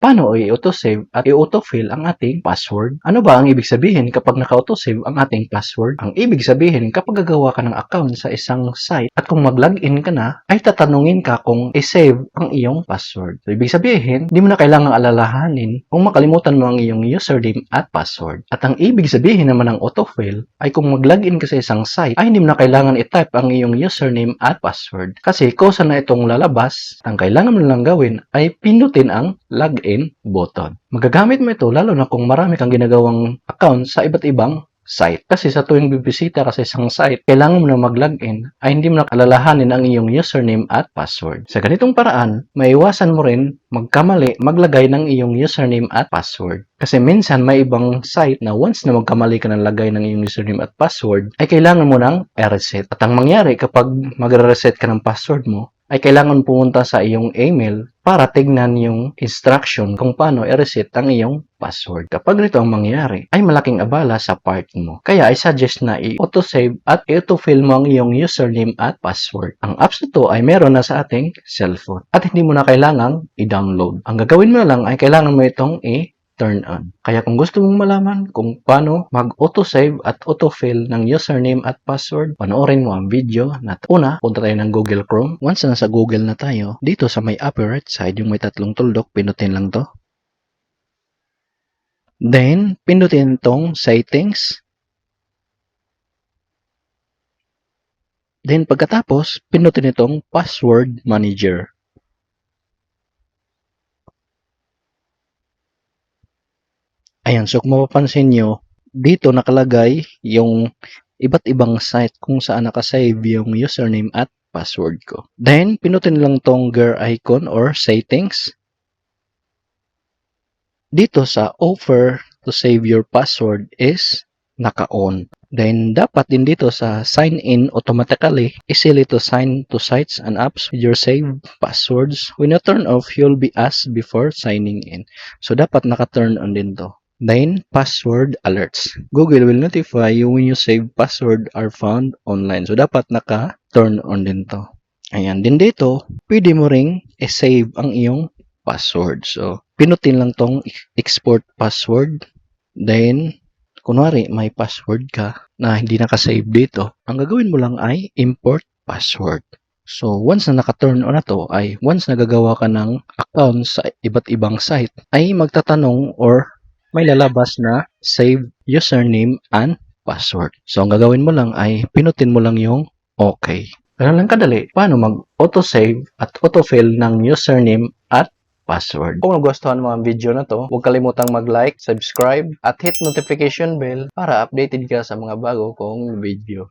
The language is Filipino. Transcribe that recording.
Paano i-autosave at i-autofill ang ating password? Ano ba ang ibig sabihin kapag naka-autosave ang ating password? Ang ibig sabihin kapag gagawa ka ng account sa isang site at kung mag-login ka na, ay tatanungin ka kung i-save ang iyong password. So, ibig sabihin, di mo na kailangang alalahanin kung makalimutan mo ang iyong username at password. At ang ibig sabihin naman ng autofill ay kung mag-login ka sa isang site, ay hindi mo na kailangan i-type ang iyong username at password. Kasi kusa na itong lalabas, ang kailangan mo lang gawin ay pindutin ang login button. Magagamit mo ito lalo na kung marami kang ginagawang account sa iba't ibang site. Kasi sa tuwing bibisita ka sa isang site, kailangan mo na mag-login ay hindi mo na alalahanin ang iyong username at password. Sa ganitong paraan, maiwasan mo rin magkamali maglagay ng iyong username at password. Kasi minsan may ibang site na once na magkamali ka ng lagay ng iyong username at password, ay kailangan mo nang i-reset. At ang mangyari kapag magre-reset ka ng password mo, ay kailangan pumunta sa iyong email para tignan yung instruction kung paano i-reset ang iyong password. Kapag nito ang mangyari, ay malaking abala sa part mo. Kaya I suggest na i-autosave at i-autofill mo ang iyong username at password. Ang apps na to ay meron na sa ating cellphone at hindi mo na kailangang i-download. Ang gagawin mo na lang ay kailangan mo itong turn on. Kaya kung gusto mong malaman kung paano mag-autosave at autofill ng username at password, panoorin mo ang video na una, punta tayo ng Google Chrome. Once na sa Google na tayo, dito sa may upper right side, yung may tatlong tuldok, pindutin lang to. Then, pindutin tong settings. Then, pagkatapos, pindutin itong password manager. Ayan, so kung mapapansin nyo, dito nakalagay yung iba't ibang site kung saan nakasave yung username at password ko. Then, pinutin lang tong gear icon or settings. Dito sa offer to save your password is naka-on. Then, dapat din dito sa sign in automatically, easily to sign to sites and apps with your saved passwords. When you turn off, you'll be asked before signing in. So, dapat naka-turn on din to. Then, password alerts. Google will notify you when your saved password are found online. So, dapat naka-turn on din to. Ayan. Din dito, pwede mo ring i-save ang iyong password. So, pinutin lang tong export password. Then, kunwari may password ka na hindi nakasave dito, ang gagawin mo lang ay import password. So, once na naka-turn on na to, ay once na gagawa ka ng account sa iba't ibang site, ay magtatanong or may lalabas na save username and password. So, ang gagawin mo lang ay pinutin mo lang yung okay. Ganun lang kadali, paano mag-autosave at autofill ng username at password. Kung nagustuhan mo ang video na to, huwag kalimutang mag-like, subscribe, at hit notification bell para updated ka sa mga bago kong video.